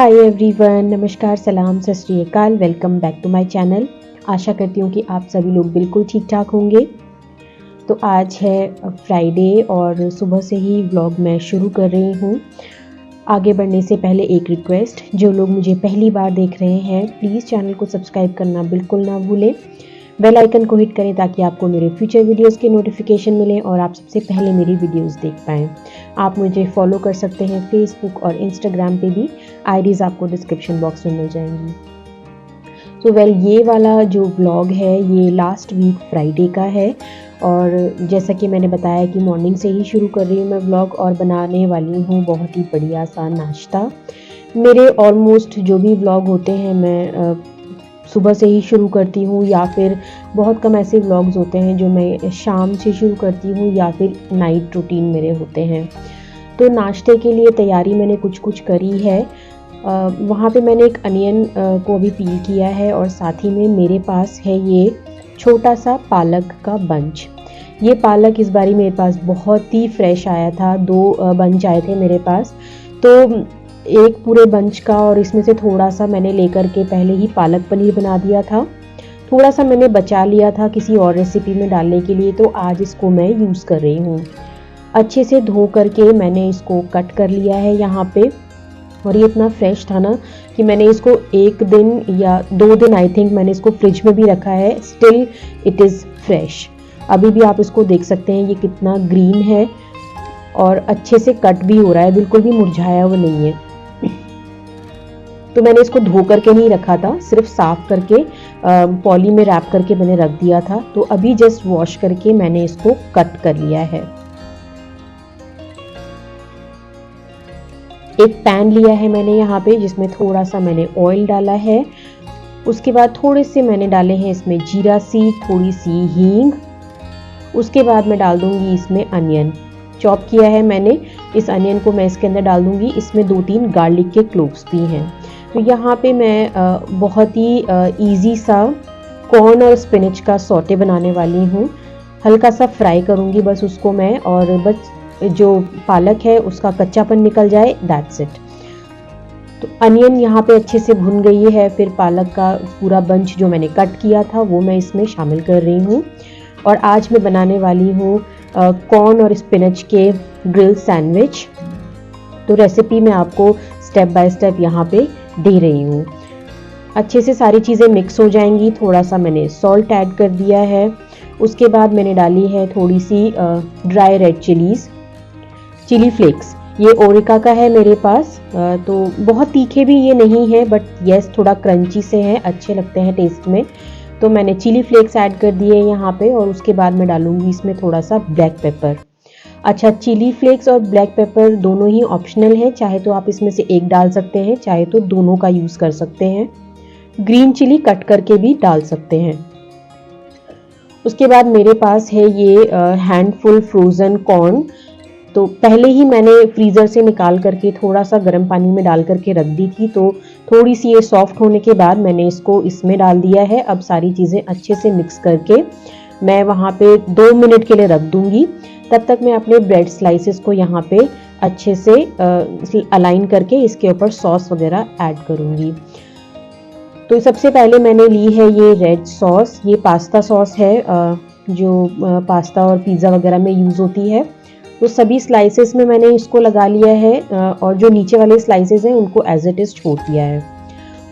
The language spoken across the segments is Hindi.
हाय एवरीवन, नमस्कार, सलाम, सत श्री अकाल। Welcome back to my channel. आशा करती हूँ कि आप सभी लोग बिल्कुल ठीक ठाक होंगे। तो आज है फ्राइडे और सुबह से ही व्लॉग मैं शुरू कर रही हूँ। आगे बढ़ने से पहले एक रिक्वेस्ट, जो लोग मुझे पहली बार देख रहे हैं प्लीज़ चैनल को सब्सक्राइब करना बिल्कुल ना भूलें। बेल आइकन को हिट करें ताकि आपको मेरे फ्यूचर वीडियोस के नोटिफिकेशन मिलें और आप सबसे पहले मेरी वीडियोस देख पाएँ। आप मुझे फॉलो कर सकते हैं फेसबुक और इंस्टाग्राम पे भी, आईडीज़ आपको डिस्क्रिप्शन बॉक्स में मिल जाएंगी। तो ये वाला जो व्लॉग है ये लास्ट वीक फ्राइडे का है और जैसा कि मैंने बताया कि मॉर्निंग से ही शुरू कर रही हूँ मैं व्लॉग और बनाने वाली हूँ बहुत ही बढ़िया सा नाश्ता। मेरे ऑलमोस्ट जो भी व्लॉग होते हैं मैं सुबह से ही शुरू करती हूँ या फिर बहुत कम ऐसे व्लॉग्स होते हैं जो मैं शाम से शुरू करती हूँ या फिर नाइट रूटीन मेरे होते हैं। तो नाश्ते के लिए तैयारी मैंने कुछ करी है। वहाँ पे मैंने एक अनियन को अभी पील किया है और साथ ही में मेरे पास है ये छोटा सा पालक का बंच। ये पालक इस बारी मेरे पास बहुत ही फ्रेश आया था, 2 बंच आए थे मेरे पास। तो एक पूरे बंच का और इसमें से थोड़ा सा मैंने लेकर के पहले ही पालक पनीर बना दिया था। थोड़ा सा मैंने बचा लिया था किसी और रेसिपी में डालने के लिए, तो आज इसको मैं यूज़ कर रही हूँ। अच्छे से धो करके मैंने इसको कट कर लिया है यहाँ पे। और ये इतना फ्रेश था ना कि मैंने इसको 1 दिन या 2 दिन आई थिंक मैंने इसको फ्रिज में भी रखा है, स्टिल इट इज़ फ्रेश। अभी भी आप इसको देख सकते हैं ये कितना ग्रीन है और अच्छे से कट भी हो रहा है, बिल्कुल भी मुरझाया हुआ नहीं है। तो मैंने इसको धो करके नहीं रखा था, सिर्फ साफ करके पॉली में रैप करके मैंने रख दिया था। तो अभी जस्ट वॉश करके मैंने इसको कट कर लिया है। एक पैन लिया है मैंने यहाँ पे जिसमें थोड़ा सा मैंने ऑयल डाला है। उसके बाद थोड़े से मैंने डाले हैं इसमें जीरा सीड, थोड़ी सी हींग। उसके बाद मैं डाल दूंगी इसमें अनियन, चॉप किया है मैंने। इस अनियन को मैं इसके अंदर डाल दूंगी। इसमें 2-3 गार्लिक के क्लोव्स भी हैं। तो यहाँ पे मैं बहुत ही इजी सा कॉर्न और स्पिनच का सौटे बनाने वाली हूँ। हल्का सा फ्राई करूँगी बस उसको मैं, और बस जो पालक है उसका कच्चापन निकल जाए, दैट्स इट। तो अनियन यहाँ पे अच्छे से भुन गई है। फिर पालक का पूरा बंच जो मैंने कट किया था वो मैं इसमें शामिल कर रही हूँ। और आज मैं बनाने वाली हूँ कॉर्न और स्पिनच के ग्रिल सैंडविच। तो रेसिपी मैं आपको स्टेप बाय स्टेप यहाँ पे दे रही हूँ। अच्छे से सारी चीज़ें मिक्स हो जाएंगी। थोड़ा सा मैंने सॉल्ट ऐड कर दिया है। उसके बाद मैंने डाली है थोड़ी सी ड्राई रेड चिली फ्लेक्स। ये ओरिका का है मेरे पास। तो बहुत तीखे भी ये नहीं है, बट येस थोड़ा क्रंची से हैं, अच्छे लगते हैं टेस्ट में। तो मैंने चिली फ्लेक्स ऐड कर दिए यहाँ पे। और उसके बाद मैं डालूंगी इसमें थोड़ा सा ब्लैक पेपर। अच्छा, चिली फ्लेक्स और ब्लैक पेपर दोनों ही ऑप्शनल है, चाहे तो आप इसमें से एक डाल सकते हैं, चाहे तो दोनों का यूज़ कर सकते हैं। ग्रीन चिली कट करके भी डाल सकते हैं। उसके बाद मेरे पास है ये हैंडफुल फ्रोज़न कॉर्न। तो पहले ही मैंने फ्रीज़र से निकाल करके थोड़ा सा गर्म पानी में डाल करके रख दी थी। तो थोड़ी सी ये सॉफ्ट होने के बाद मैंने इसको इसमें डाल दिया है। अब सारी चीज़ें अच्छे से मिक्स करके मैं वहाँ पे 2 मिनट के लिए रख दूँगी। तब तक मैं अपने ब्रेड स्लाइसेस को यहाँ पे अच्छे से अलाइन करके इसके ऊपर सॉस वगैरह ऐड करूँगी। तो सबसे पहले मैंने ली है ये रेड सॉस। ये पास्ता सॉस है जो पास्ता और पिज़्ज़ा वगैरह में यूज़ होती है। तो सभी स्लाइसेस में मैंने इसको लगा लिया है और जो नीचे वाले स्लाइसेस हैं उनको एज इट इज़ छोड़ दिया है।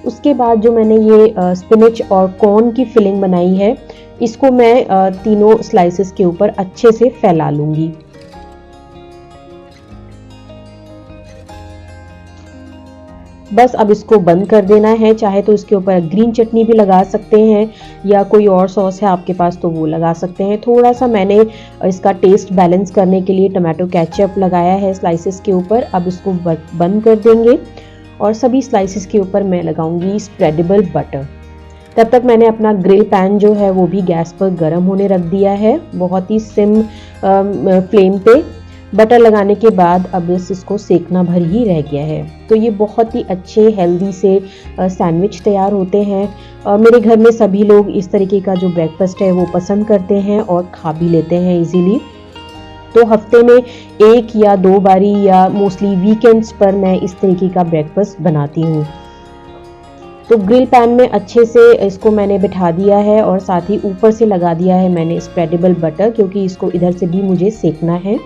उसके बाद जो मैंने ये स्पिनच और कॉर्न की फिलिंग बनाई है, इसको मैं तीनों स्लाइसेस के ऊपर अच्छे से फैला लूँगी। बस अब इसको बंद कर देना है। चाहे तो इसके ऊपर ग्रीन चटनी भी लगा सकते हैं या कोई और सॉस है आपके पास तो वो लगा सकते हैं। थोड़ा सा मैंने इसका टेस्ट बैलेंस करने के लिए टमाटो केचप लगाया है स्लाइसेस के ऊपर। अब इसको बंद कर देंगे और सभी स्लाइसेस के ऊपर मैं लगाऊंगी स्प्रेडेबल बटर। तब तक मैंने अपना ग्रिल पैन जो है वो भी गैस पर गर्म होने रख दिया है, बहुत ही सिम फ्लेम पे। बटर लगाने के बाद अब इसको सेकना भर ही रह गया है। तो ये बहुत ही अच्छे हेल्दी से सैंडविच तैयार होते हैं। मेरे घर में सभी लोग इस तरीके का जो ब्रेकफास्ट है वो पसंद करते हैं और खा भी लेते हैं इजीली। तो हफ्ते में 1 या 2 बारी या मोस्टली वीकेंड्स पर मैं इस तरीके का ब्रेकफास्ट बनाती हूँ। तो ग्रिल पैन में अच्छे से इसको मैंने बिठा दिया है और साथ ही ऊपर से लगा दिया है मैंने स्प्रेडेबल बटर, क्योंकि इसको इधर से भी मुझे सेकना है।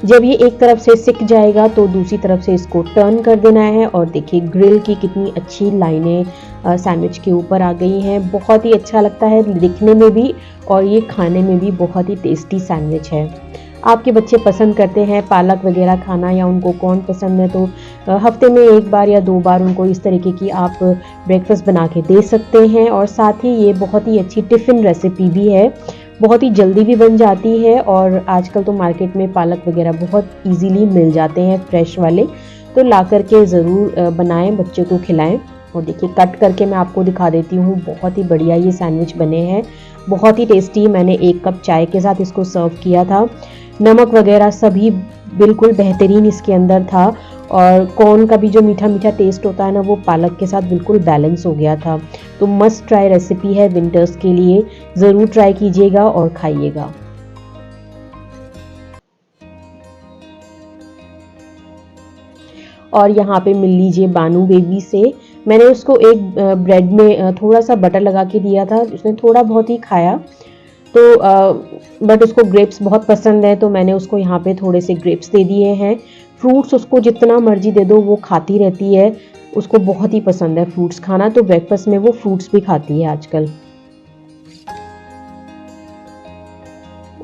जब ये एक तरफ से सिक जाएगा तो दूसरी तरफ से इसको टर्न कर देना है और देखिए ग्रिल की कितनी अच्छी लाइनें सैंडविच के ऊपर आ गई हैं। बहुत ही अच्छा लगता है दिखने में भी और ये खाने में भी बहुत ही टेस्टी सैंडविच है। आपके बच्चे पसंद करते हैं पालक वगैरह खाना या उनको कौन पसंद है, तो हफ्ते में 1 बार या 2 बार उनको इस तरीके की आप ब्रेकफास्ट बना के दे सकते हैं। और साथ ही ये बहुत ही अच्छी टिफ़िन रेसिपी भी है, बहुत ही जल्दी भी बन जाती है और आजकल तो मार्केट में पालक वगैरह बहुत इजीली मिल जाते हैं फ्रेश वाले, तो ला करके ज़रूर बनाएं, बच्चों को खिलाएं। और देखिए कट करके मैं आपको दिखा देती हूँ, बहुत ही बढ़िया ये सैंडविच बने हैं, बहुत ही टेस्टी। मैंने 1 कप चाय के साथ इसको सर्व किया था। नमक वगैरह सभी बिल्कुल बेहतरीन इसके अंदर था और कॉर्न का भी जो मीठा मीठा टेस्ट होता है ना, वो पालक के साथ बिल्कुल बैलेंस हो गया था। तो मस्ट ट्राई रेसिपी है विंटर्स के लिए, ज़रूर ट्राई कीजिएगा और खाइएगा। और यहाँ पे मिल लीजिए बानू बेबी से, मैंने उसको एक ब्रेड में थोड़ा सा बटर लगा के दिया था, उसने थोड़ा बहुत ही खाया, तो बट उसको ग्रेप्स बहुत पसंद है तो मैंने उसको यहाँ पे थोड़े से ग्रेप्स दे दिए हैं। फ्रूट्स उसको जितना मर्जी दे दो वो खाती रहती है, उसको बहुत ही पसंद है फ्रूट्स खाना, तो ब्रेकफास्ट में वो फ्रूट्स भी खाती है आजकल।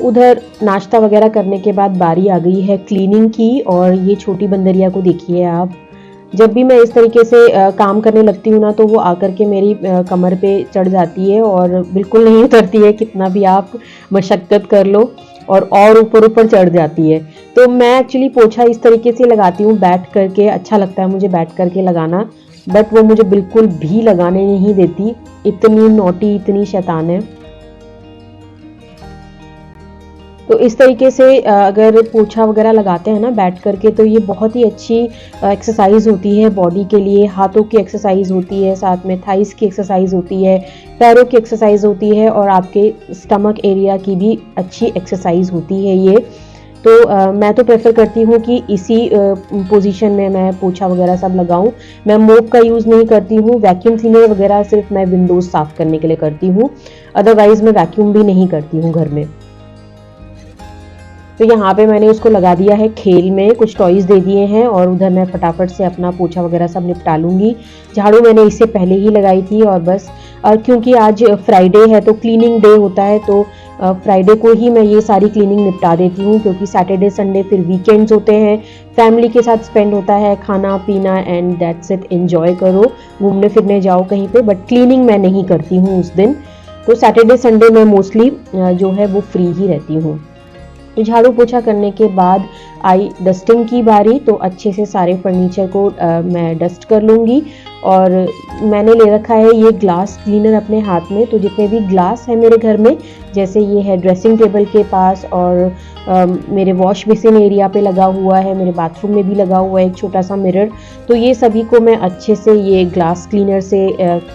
उधर नाश्ता वगैरह करने के बाद बारी आ गई है क्लीनिंग की, और ये छोटी बंदरिया को देखिए आप, जब भी मैं इस तरीके से काम करने लगती हूँ ना, तो वो आकर के मेरी कमर पे चढ़ जाती है और बिल्कुल नहीं उतरती है, कितना भी आप मशक्क़त कर लो, और ऊपर ऊपर चढ़ जाती है। तो मैं एक्चुअली पोछा इस तरीके से लगाती हूँ बैठ करके, अच्छा लगता है मुझे बैठ करके लगाना, बट वो मुझे बिल्कुल भी लगाने नहीं देती, इतनी नॉटी, इतनी शैतान है। तो इस तरीके से अगर पोछा वगैरह लगाते हैं ना बैठ करके, तो ये बहुत ही अच्छी एक्सरसाइज होती है बॉडी के लिए। हाथों की एक्सरसाइज होती है, साथ में थाइस की एक्सरसाइज होती है, पैरों की एक्सरसाइज होती है, और आपके स्टमक एरिया की भी अच्छी एक्सरसाइज होती है ये। तो मैं तो प्रेफर करती हूँ कि इसी पोजीशन में मैं पोछा वगैरह सब लगाऊं। मैं मोप का यूज़ नहीं करती हूँ, वैक्यूम क्लीनर वगैरह सिर्फ मैं विंडोज़ साफ़ करने के लिए करती हूँ, अदरवाइज़ मैं वैक्यूम भी नहीं करती हूँ घर में। तो यहाँ पे मैंने उसको लगा दिया है खेल में, कुछ टॉयज़ दे दिए हैं, और उधर मैं फटाफट से अपना पोछा वगैरह सब निपटा लूँगी। झाड़ू मैंने इससे पहले ही लगाई थी, और बस क्योंकि आज फ्राइडे है तो क्लीनिंग डे होता है, तो फ्राइडे को ही मैं ये सारी क्लीनिंग निपटा देती हूँ, क्योंकि सैटरडे संडे फिर वीकेंड्स होते हैं, फैमिली के साथ स्पेंड होता है, खाना पीना एंड दैट्स इट, एंजॉय करो, घूमने फिरने जाओ कहीं पे, बट क्लीनिंग मैं नहीं करती हूँ उस दिन। तो सैटरडे संडे मैं मोस्टली जो है वो फ्री ही रहती हूँ। तो झाड़ू पोछा करने के बाद आई डस्टिंग की बारी, तो अच्छे से सारे फर्नीचर को मैं डस्ट कर लूँगी। और मैंने ले रखा है ये ग्लास क्लीनर अपने हाथ में, तो जितने भी ग्लास है मेरे घर में, जैसे ये है ड्रेसिंग टेबल के पास, और मेरे वॉश बेसिन एरिया पे लगा हुआ है, मेरे बाथरूम में भी लगा हुआ है एक छोटा सा मिरर, तो ये सभी को मैं अच्छे से ये ग्लास क्लीनर से,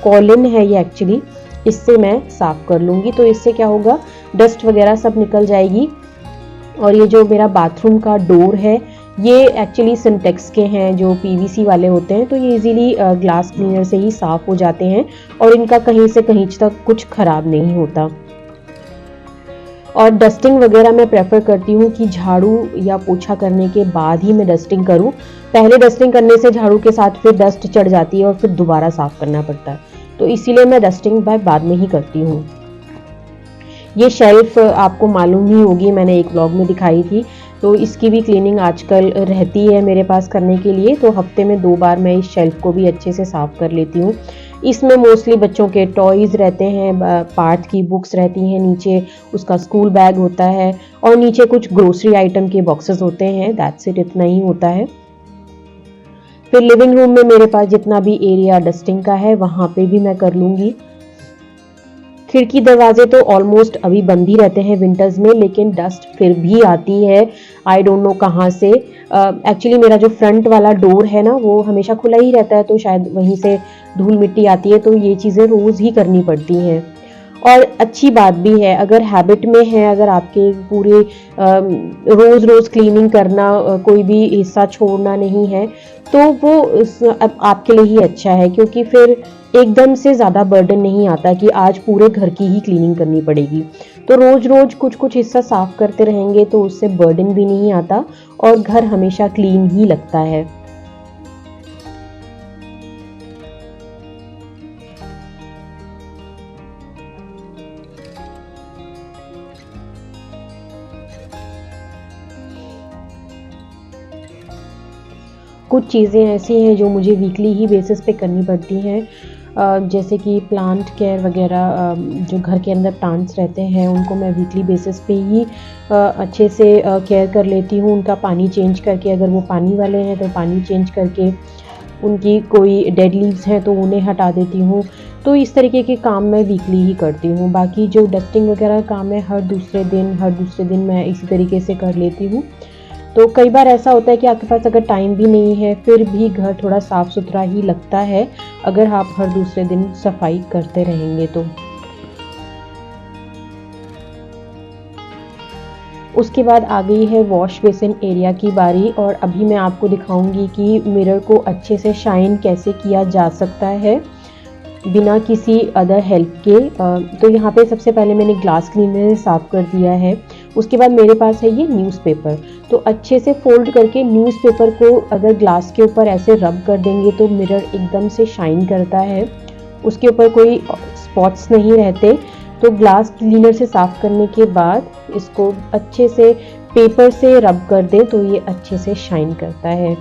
कॉलिन है ये एक्चुअली, इससे मैं साफ़ कर लूँगी। तो इससे क्या होगा, डस्ट वगैरह सब निकल जाएगी। और ये जो मेरा बाथरूम का डोर है, ये एक्चुअली सिंटेक्स के हैं, जो पीवीसी वाले होते हैं, तो ये इजीली ग्लास क्लीनर से ही साफ़ हो जाते हैं, और इनका कहीं से कहीं तक कुछ ख़राब नहीं होता। और डस्टिंग वगैरह मैं प्रेफर करती हूँ कि झाड़ू या पोछा करने के बाद ही मैं डस्टिंग करूँ। पहले डस्टिंग करने से झाड़ू के साथ फिर डस्ट चढ़ जाती है और फिर दोबारा साफ़ करना पड़ता है, तो इसीलिए मैं डस्टिंग बाद में ही करती हूँ। ये शेल्फ आपको मालूम ही होगी, मैंने एक व्लॉग में दिखाई थी, तो इसकी भी क्लीनिंग आजकल रहती है मेरे पास करने के लिए, तो हफ्ते में 2 बार मैं इस शेल्फ को भी अच्छे से साफ़ कर लेती हूँ। इसमें मोस्टली बच्चों के टॉयज़ रहते हैं, पार्थ की बुक्स रहती हैं, नीचे उसका स्कूल बैग होता है, और नीचे कुछ ग्रोसरी आइटम के बॉक्सेस होते हैं, दैट्स इट, इतना ही होता है। फिर लिविंग रूम में मेरे पास जितना भी एरिया डस्टिंग का है, वहाँ पे भी मैं कर लूँगी। खिड़की दरवाजे तो ऑलमोस्ट अभी बंद ही रहते हैं विंटर्स में, लेकिन डस्ट फिर भी आती है, आई डोंट नो कहाँ से। एक्चुअली मेरा जो फ्रंट वाला डोर है ना वो हमेशा खुला ही रहता है, तो शायद वहीं से धूल मिट्टी आती है, तो ये चीज़ें रोज़ ही करनी पड़ती हैं। और अच्छी बात भी है, अगर हैबिट में है, अगर आपके पूरे रोज़ रोज़ क्लीनिंग करना, कोई भी हिस्सा छोड़ना नहीं है, तो वो अब आपके लिए ही अच्छा है, क्योंकि फिर एकदम से ज़्यादा बर्डन नहीं आता कि आज पूरे घर की ही क्लीनिंग करनी पड़ेगी। तो रोज़ रोज़ कुछ कुछ हिस्सा साफ करते रहेंगे तो उससे बर्डन भी नहीं आता और घर हमेशा क्लीन ही लगता है। कुछ चीज़ें ऐसी हैं जो मुझे वीकली ही बेसिस पे करनी पड़ती हैं, जैसे कि प्लांट केयर वगैरह, जो घर के अंदर प्लांट्स रहते हैं उनको मैं वीकली बेसिस पे ही अच्छे से केयर कर लेती हूँ। उनका पानी चेंज करके, अगर वो पानी वाले हैं तो पानी चेंज करके, उनकी कोई डेड लीव्स हैं तो उन्हें हटा देती हूँ। तो इस तरीके के काम मैं वीकली ही करती हूँ। बाकी जो डस्टिंग वगैरह का काम है हर दूसरे दिन मैं इसी तरीके से कर लेती हूँ। तो कई बार ऐसा होता है कि आपके पास अगर टाइम भी नहीं है फिर भी घर थोड़ा साफ़ सुथरा ही लगता है, अगर आप हर दूसरे दिन सफाई करते रहेंगे तो। उसके बाद आ गई है वॉश बेसिन एरिया की बारी, और अभी मैं आपको दिखाऊंगी कि मिरर को अच्छे से शाइन कैसे किया जा सकता है बिना किसी अदर हेल्प के। तो यहाँ पे सबसे पहले मैंने ग्लास क्लीनर से साफ़ कर दिया है। उसके बाद मेरे पास है ये न्यूज़पेपर, तो अच्छे से फोल्ड करके न्यूज़पेपर को अगर ग्लास के ऊपर ऐसे रब कर देंगे तो मिरर एकदम से शाइन करता है, उसके ऊपर कोई स्पॉट्स नहीं रहते। तो ग्लास क्लीनर से साफ़ करने के बाद इसको अच्छे से पेपर से रब कर दें तो ये अच्छे से शाइन करता है।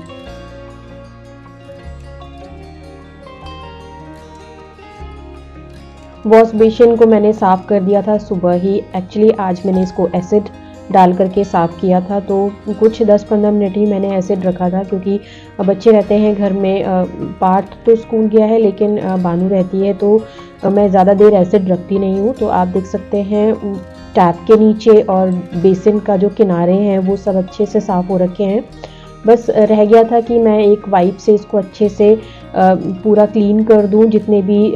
वॉश बेसिन को मैंने साफ़ कर दिया था सुबह ही। एक्चुअली आज मैंने इसको एसिड डाल करके साफ़ किया था, तो कुछ 10-15 मिनट ही मैंने एसिड रखा था, क्योंकि बच्चे रहते हैं घर में। पार्थ तो स्कूल गया है लेकिन बानू रहती है, तो मैं ज़्यादा देर एसिड रखती नहीं हूँ। तो आप देख सकते हैं टैप के नीचे और बेसिन का जो किनारे हैं वो सब अच्छे से साफ़ हो रखे हैं। बस रह गया था कि मैं एक वाइप से इसको अच्छे से पूरा क्लीन कर दूं, जितने भी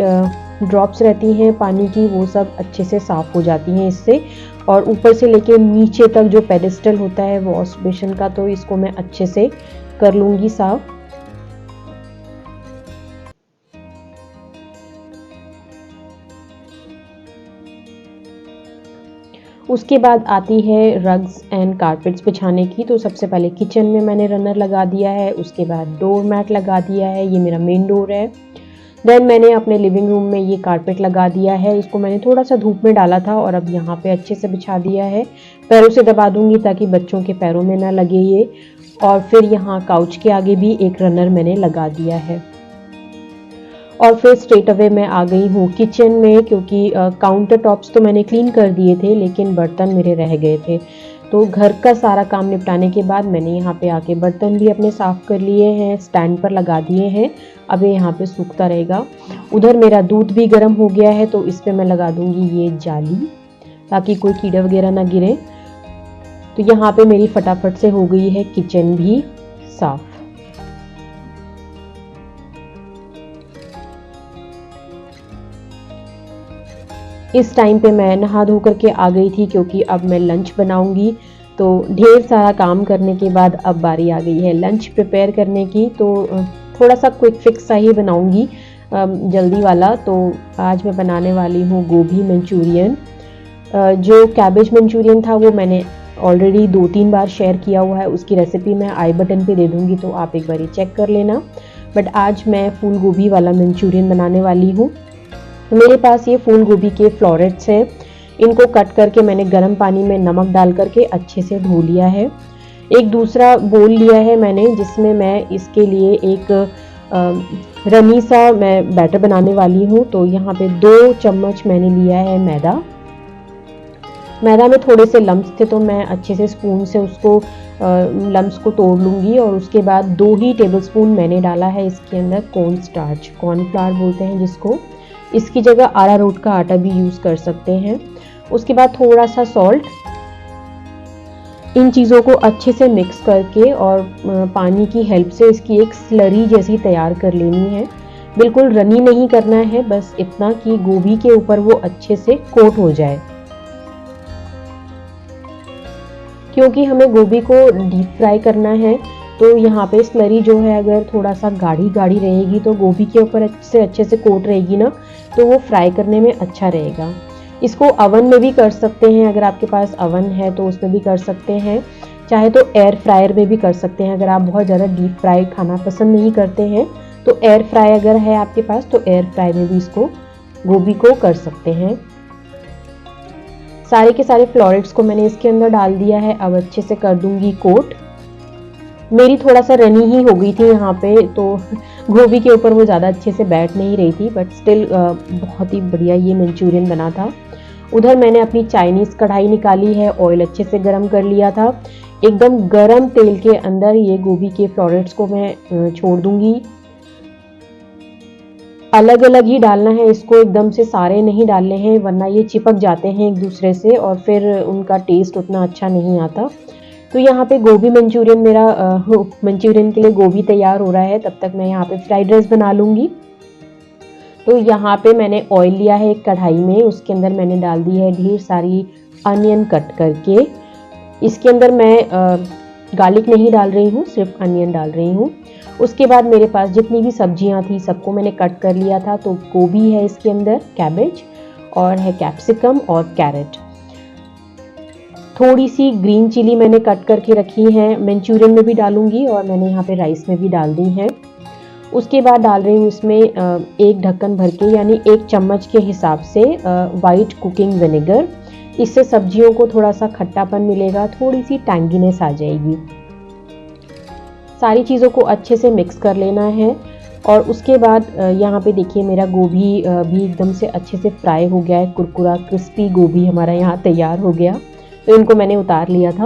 ड्रॉप्स रहती हैं पानी की वो सब अच्छे से साफ़ हो जाती हैं इससे। और ऊपर से लेके नीचे तक जो पेडिस्टल होता है वॉश बेसिन का, तो इसको मैं अच्छे से कर लूँगी साफ़। उसके बाद आती है रग्स एंड कारपेट्स बिछाने की। तो सबसे पहले किचन में मैंने रनर लगा दिया है, उसके बाद डोर मैट लगा दिया है, ये मेरा मेन डोर है। देन मैंने अपने लिविंग रूम में ये कारपेट लगा दिया है, इसको मैंने थोड़ा सा धूप में डाला था और अब यहाँ पे अच्छे से बिछा दिया है। पैरों से दबा दूंगी ताकि बच्चों के पैरों में ना लगे ये। और फिर यहाँ काउच के आगे भी एक रनर मैंने लगा दिया है। और फिर स्ट्रेट अवे मैं आ गई हूँ किचन में, क्योंकि काउंटर टॉप्स तो मैंने क्लीन कर दिए थे लेकिन बर्तन मेरे रह गए थे। तो घर का सारा काम निपटाने के बाद मैंने यहाँ पे आके बर्तन भी अपने साफ़ कर लिए हैं, स्टैंड पर लगा दिए हैं। अब ये यहाँ पे सूखता रहेगा। उधर मेरा दूध भी गर्म हो गया है, तो इस पर मैं लगा दूँगी ये जाली ताकि कोई कीड़े वगैरह ना गिरे। तो यहाँ पे मेरी फटाफट से हो गई है किचन भी साफ़। इस टाइम पे मैं नहा धो करके आ गई थी, क्योंकि अब मैं लंच बनाऊंगी। तो ढेर सारा काम करने के बाद अब बारी आ गई है लंच प्रिपेयर करने की। तो थोड़ा सा क्विक फिक्स सा ही बनाऊंगी, जल्दी वाला। तो आज मैं बनाने वाली हूँ गोभी मंचूरियन। जो कैबेज मंचूरियन था वो मैंने ऑलरेडी 2-3 बार शेयर किया हुआ है, उसकी रेसिपी मैं आई बटन पे दे दूँगी, तो आप एक बारी चेक कर लेना। बट आज मैं फूल गोभी वाला मंचूरियन बनाने वाली हूँ। मेरे पास ये फूल गोभी के फ्लोरेट्स हैं, इनको कट करके मैंने गर्म पानी में नमक डाल करके अच्छे से धो लिया है। एक दूसरा बोल लिया है मैंने, जिसमें मैं इसके लिए एक रनी सा मैं बैटर बनाने वाली हूँ। तो यहाँ पे 2 चम्मच मैंने लिया है मैदा। मैदा में थोड़े से लम्स थे, तो मैं अच्छे से स्पून से उसको लम्स को तोड़ लूँगी। और उसके बाद 2 ही टेबलस्पून मैंने डाला है इसके अंदर कॉर्न स्टार्च, कॉर्नफ्लावर बोलते हैं जिसको। इसकी जगह अरारोट का आटा भी यूज़ कर सकते हैं। उसके बाद थोड़ा सा सॉल्ट, इन चीज़ों को अच्छे से मिक्स करके और पानी की हेल्प से इसकी एक स्लरी जैसी तैयार कर लेनी है। बिल्कुल रनी नहीं करना है, बस इतना कि गोभी के ऊपर वो अच्छे से कोट हो जाए। क्योंकि हमें गोभी को डीप फ्राई करना है, तो यहाँ पे स्लरी जो है अगर थोड़ा सा गाढ़ी गाढ़ी रहेगी तो गोभी के ऊपर अच्छे से कोट रहेगी ना, तो वो फ्राई करने में अच्छा रहेगा। इसको ओवन में भी कर सकते हैं, अगर आपके पास ओवन है तो उसमें भी कर सकते हैं, चाहे तो एयर फ्रायर में भी कर सकते हैं। अगर आप बहुत ज़्यादा डीप फ्राई खाना पसंद नहीं करते हैं तो एयर फ्राई अगर है आपके पास तो एयर फ्राई में भी इसको गोभी को कर सकते हैं। सारे के सारे फ्लोरेट्स को मैंने इसके अंदर डाल दिया है। अब अच्छे से कर दूंगी कोट। मेरी थोड़ा सा रनी ही हो गई थी यहाँ पे, तो गोभी के ऊपर वो ज़्यादा अच्छे से बैठ नहीं रही थी, बट स्टिल बहुत ही बढ़िया ये मंचूरियन बना था। उधर मैंने अपनी चाइनीज़ कढ़ाई निकाली है, ऑयल अच्छे से गरम कर लिया था। एकदम गरम तेल के अंदर ये गोभी के फ्लोरेट्स को मैं छोड़ दूंगी। अलग अलग ही डालना है इसको, एकदम से सारे नहीं डालने हैं, वरना ये चिपक जाते हैं एक दूसरे से और फिर उनका टेस्ट उतना अच्छा नहीं आता। तो यहाँ पे गोभी मंचूरियन मेरा मंचूरियन के लिए गोभी तैयार हो रहा है, तब तक मैं यहाँ पे फ्राइड राइस बना लूँगी। तो यहाँ पे मैंने ऑयल लिया है एक कढ़ाई में, उसके अंदर मैंने डाल दी है ढेर सारी अनियन कट करके। इसके अंदर मैं गार्लिक नहीं डाल रही हूँ, सिर्फ अनियन डाल रही हूँ। उसके बाद मेरे पास जितनी भी सब्जियाँ थी सबको मैंने कट कर लिया था। तो गोभी है इसके अंदर, कैबेज और है कैप्सिकम और कैरेट। थोड़ी सी ग्रीन चिली मैंने कट करके रखी है, मंचूरियन में भी डालूंगी और मैंने यहाँ पे राइस में भी डाल दी है। उसके बाद डाल रही हूँ इसमें एक ढक्कन भर के, यानी 1 चम्मच के हिसाब से वाइट कुकिंग विनेगर। इससे सब्जियों को थोड़ा सा खट्टापन मिलेगा, थोड़ी सी टैंगीनेस आ जाएगी। सारी चीज़ों को अच्छे से मिक्स कर लेना है। और उसके बाद यहाँ पे देखिए मेरा गोभी भी एकदम से अच्छे से फ्राई हो गया है, कुरकुरा क्रिस्पी गोभी हमारा यहाँ तैयार हो गया। तो इनको मैंने उतार लिया था।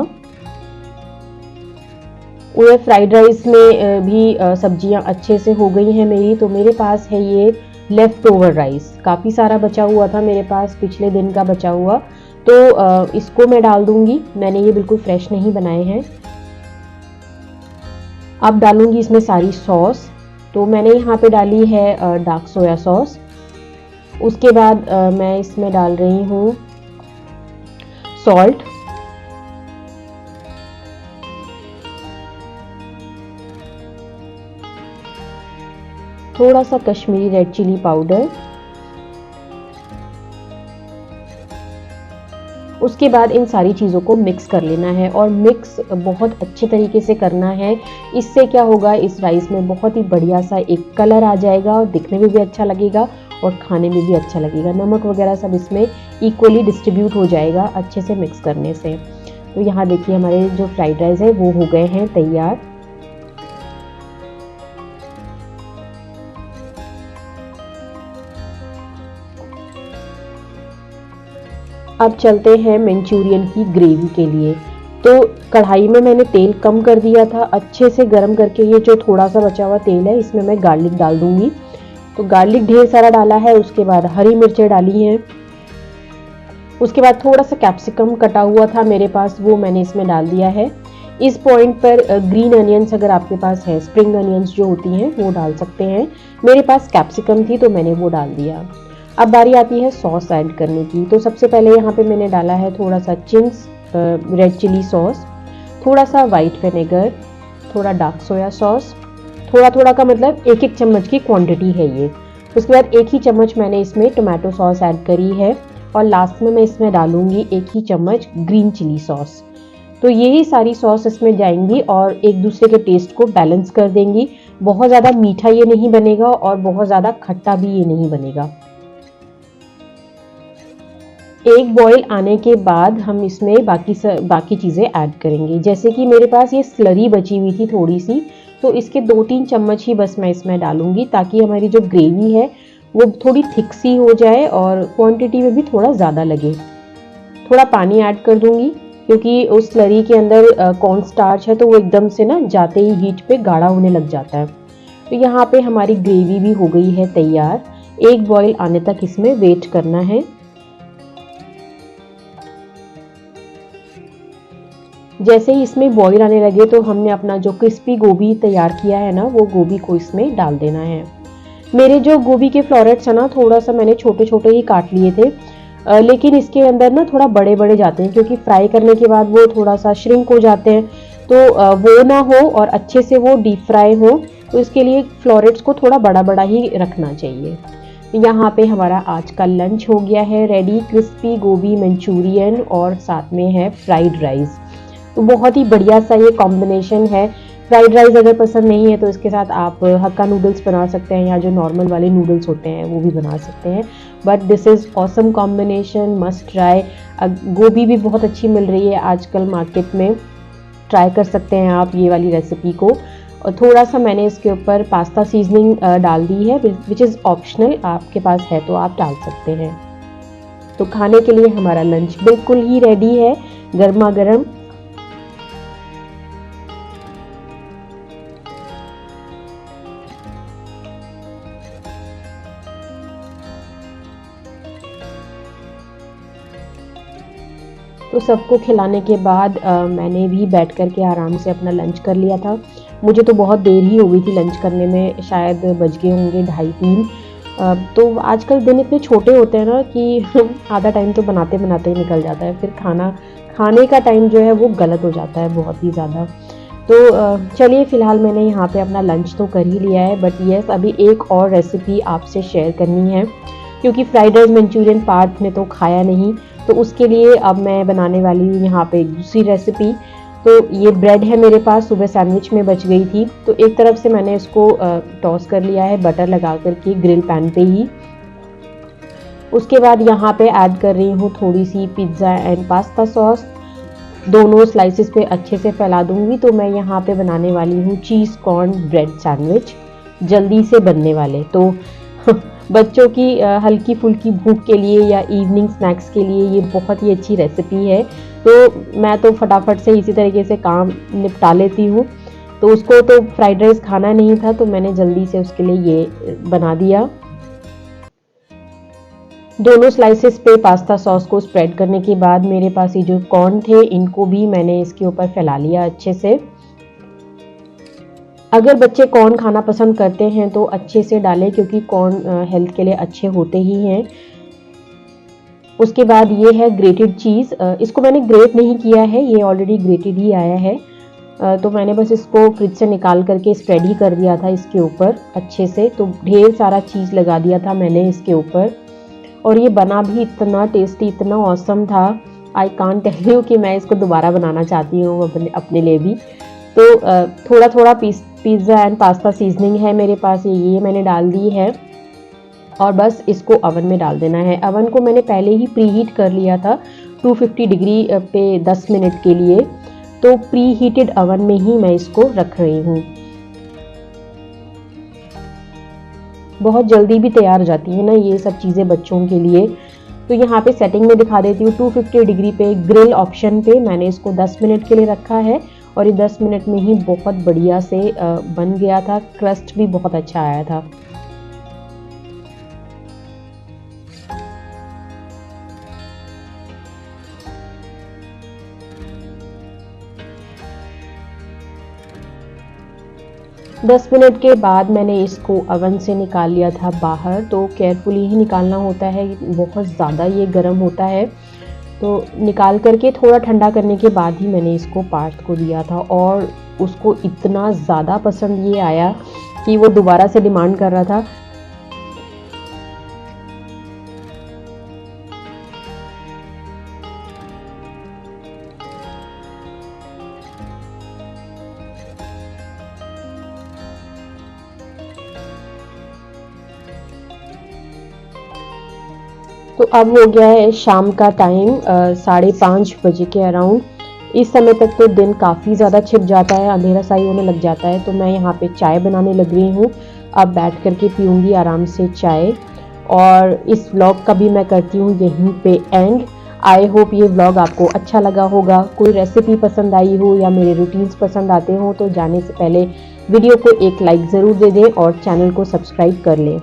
उधर फ्राइड राइस में भी सब्जियां अच्छे से हो गई हैं मेरी। तो मेरे पास है ये लेफ्ट ओवर राइस, काफ़ी सारा बचा हुआ था मेरे पास, पिछले दिन का बचा हुआ। तो इसको मैं डाल दूंगी। मैंने ये बिल्कुल फ्रेश नहीं बनाए हैं। अब डालूंगी इसमें सारी सॉस। तो मैंने यहाँ पे डाली है डार्क सोया सॉस। उसके बाद मैं इसमें डाल रही हूँ सॉल्ट, थोड़ा सा कश्मीरी रेड चिली पाउडर। उसके बाद इन सारी चीज़ों को मिक्स कर लेना है और मिक्स बहुत अच्छे तरीके से करना है। इससे क्या होगा, इस राइस में बहुत ही बढ़िया सा एक कलर आ जाएगा और दिखने में भी अच्छा लगेगा और खाने में भी अच्छा लगेगा। नमक वगैरह सब इसमें इक्वली डिस्ट्रीब्यूट हो जाएगा अच्छे से मिक्स करने से। तो यहाँ देखिए हमारे जो फ्राइड राइस है वो हो गए हैं तैयार। अब चलते हैं मंचूरियन की ग्रेवी के लिए। तो कढ़ाई में मैंने तेल कम कर दिया था, अच्छे से गर्म करके ये जो थोड़ा सा बचा हुआ तेल है इसमें मैं गार्लिक डाल दूंगी। तो गार्लिक ढेर सारा डाला है। उसके बाद हरी मिर्चें डाली हैं। उसके बाद थोड़ा सा कैप्सिकम कटा हुआ था मेरे पास, वो मैंने इसमें डाल दिया है। इस पॉइंट पर ग्रीन अनियंस अगर आपके पास है, स्प्रिंग अनियंस जो होती हैं वो डाल सकते हैं। मेरे पास कैप्सिकम थी तो मैंने वो डाल दिया। अब बारी आती है सॉस ऐड करने की। तो सबसे पहले यहाँ पे मैंने डाला है थोड़ा सा चिंग्स रेड चिली सॉस, थोड़ा सा वाइट विनेगर, थोड़ा डार्क सोया सॉस। थोड़ा थोड़ा का मतलब 1-1 चम्मच की क्वांटिटी है ये। उसके बाद 1 ही चम्मच मैंने इसमें टोमेटो सॉस ऐड करी है और लास्ट में मैं इसमें डालूंगी 1 ही चम्मच ग्रीन चिली सॉस। तो यही सारी सॉस इसमें जाएंगी और एक दूसरे के टेस्ट को बैलेंस कर देंगी। बहुत ज़्यादा मीठा ये नहीं बनेगा और बहुत ज़्यादा खट्टा भी ये नहीं बनेगा। एक बॉईल आने के बाद हम इसमें बाकी चीज़ें ऐड करेंगे। जैसे कि मेरे पास ये स्लरी बची हुई थी थोड़ी सी, तो इसके 2-3 चम्मच ही बस मैं इसमें डालूंगी, ताकि हमारी जो ग्रेवी है वो थोड़ी थिक सी हो जाए और क्वांटिटी में भी थोड़ा ज़्यादा लगे। थोड़ा पानी ऐड कर दूंगी क्योंकि उस स्लरी के अंदर कॉर्न स्टार्च है, तो वो एकदम से ना जाते ही हीट पे गाढ़ा होने लग जाता है। तो यहाँ पे हमारी ग्रेवी भी हो गई है तैयार। एक बॉईल आने तक इसमें वेट करना है। जैसे ही इसमें बॉईल आने लगे तो हमने अपना जो क्रिस्पी गोभी तैयार किया है ना, वो गोभी को इसमें डाल देना है। मेरे जो गोभी के फ्लोरेट्स है ना, थोड़ा सा मैंने छोटे छोटे ही काट लिए थे, लेकिन इसके अंदर ना थोड़ा बड़े बड़े जाते हैं, क्योंकि फ्राई करने के बाद वो थोड़ा सा श्रिंक हो जाते हैं, तो वो ना हो और अच्छे से वो डीप फ्राई हो, तो इसके लिए फ्लोरेट्स को थोड़ा बड़ा बड़ा ही रखना चाहिए। यहाँ पे हमारा आज का लंच हो गया है रेडी, क्रिस्पी गोभी मंचूरियन और साथ में है फ्राइड राइस। तो बहुत ही बढ़िया सा ये कॉम्बिनेशन है। फ्राइड राइस अगर पसंद नहीं है तो इसके साथ आप हक्का नूडल्स बना सकते हैं, या जो नॉर्मल वाले नूडल्स होते हैं वो भी बना सकते हैं, but this is awesome combination, must try. गोभी भी बहुत अच्छी मिल रही है आजकल मार्केट में, ट्राई कर सकते हैं आप ये वाली रेसिपी को। और थोड़ा सा मैंने इसके ऊपर पास्ता सीजनिंग डाल दी है, विच इज़ ऑप्शनल, आपके पास है तो आप डाल सकते हैं। तो खाने के लिए हमारा लंच बिल्कुल ही रेडी है, गर्मा गर्म। तो सबको खिलाने के बाद मैंने भी बैठ कर के आराम से अपना लंच कर लिया था। मुझे तो बहुत देर ही हो गई थी लंच करने में, शायद बज गए होंगे 2:30-3। तो आजकल दिन इतने छोटे होते हैं ना कि आधा टाइम तो बनाते बनाते ही निकल जाता है, फिर खाने का टाइम जो है वो गलत हो जाता है बहुत ही ज़्यादा। तो चलिए फ़िलहाल मैंने यहाँ पे अपना लंच तो कर ही लिया है, बट येस अभी एक और रेसिपी आपसे शेयर करनी है, क्योंकि फ्राइड राइस मंचूरियन पार्ट में तो खाया नहीं, तो उसके लिए अब मैं बनाने वाली हूँ यहाँ पे एक दूसरी रेसिपी। तो ये ब्रेड है मेरे पास, सुबह सैंडविच में बच गई थी, तो एक तरफ से मैंने इसको टॉस कर लिया है बटर लगा करके ग्रिल पैन पे ही। उसके बाद यहाँ पे ऐड कर रही हूँ थोड़ी सी पिज़्ज़ा एंड पास्ता सॉस, दोनों स्लाइसेस पे अच्छे से फैला दूंगी। तो मैं यहाँ पे बनाने वाली हूँ चीज़ कॉर्न ब्रेड सैंडविच, जल्दी से बनने वाले। तो बच्चों की हल्की फुल्की भूख के लिए या इवनिंग स्नैक्स के लिए ये बहुत ही अच्छी रेसिपी है। तो मैं तो फटाफट से इसी तरीके से काम निपटा लेती हूँ। तो उसको तो फ्राइड राइस खाना नहीं था, तो मैंने जल्दी से उसके लिए ये बना दिया। दोनों स्लाइसेस पे पास्ता सॉस को स्प्रेड करने के बाद मेरे पास ये जो कॉर्न थे, इनको भी मैंने इसके ऊपर फैला लिया अच्छे से। अगर बच्चे कॉर्न खाना पसंद करते हैं तो अच्छे से डालें, क्योंकि कॉर्न हेल्थ के लिए अच्छे होते ही हैं। उसके बाद ये है ग्रेटेड चीज़, इसको मैंने ग्रेट नहीं किया है, ये ऑलरेडी ग्रेटेड ही आया है। तो मैंने बस इसको फ्रिज से निकाल करके स्प्रेड ही कर दिया था इसके ऊपर अच्छे से। तो ढेर सारा चीज़ लगा दिया था मैंने इसके ऊपर, और ये बना भी इतना टेस्टी, इतना ऑसम था, आई कांट टेल यू कि मैं इसको दोबारा बनाना चाहती हूँ अपने लिए भी। तो थोड़ा थोड़ा पिज़्ज़ा एंड पास्ता सीजनिंग है मेरे पास, ये मैंने डाल दी है, और बस इसको अवन में डाल देना है। अवन को मैंने पहले ही प्री हीट कर लिया था 250 डिग्री पे 10 मिनट के लिए, तो प्री हीटेड अवन में ही मैं इसको रख रही हूँ। बहुत जल्दी भी तैयार हो जाती है ना ये सब चीज़ें बच्चों के लिए। तो यहाँ पे सेटिंग में दिखा देती हूँ, 250 डिग्री पे ग्रिल ऑप्शन पे मैंने इसको 10 मिनट के लिए रखा है, और ये 10 मिनट में ही बहुत बढ़िया से बन गया था, क्रस्ट भी बहुत अच्छा आया था। दस मिनट के बाद मैंने इसको अवन से निकाल लिया था बाहर। तो केयरफुली ही निकालना होता है, बहुत ज़्यादा ये गर्म होता है। तो निकाल करके थोड़ा ठंडा करने के बाद ही मैंने इसको पार्थ को दिया था, और उसको इतना ज़्यादा पसंद ये आया कि वो दोबारा से डिमांड कर रहा था। तो अब हो गया है शाम का टाइम, 5:30 बजे के अराउंड। इस समय तक तो दिन काफ़ी ज़्यादा छिप जाता है, अंधेरा सा ही होने लग जाता है। तो मैं यहाँ पे चाय बनाने लग रही हूँ, अब बैठ करके पीऊँगी आराम से चाय। और इस व्लॉग का भी मैं करती हूँ यहीं पे एंड। आई होप ये व्लॉग आपको अच्छा लगा होगा। कोई रेसिपी पसंद आई हो या मेरे रूटीन्स पसंद आते हो तो जाने से पहले वीडियो को एक लाइक ज़रूर दे दें और चैनल को सब्सक्राइब कर लें।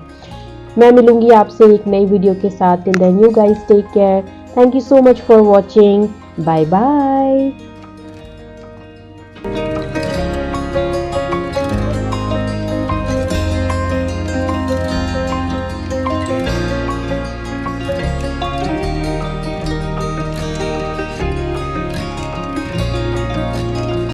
मैं मिलूंगी आपसे एक नई वीडियो के साथ। Till then you guys take care. Thank you so much for watching. Bye bye.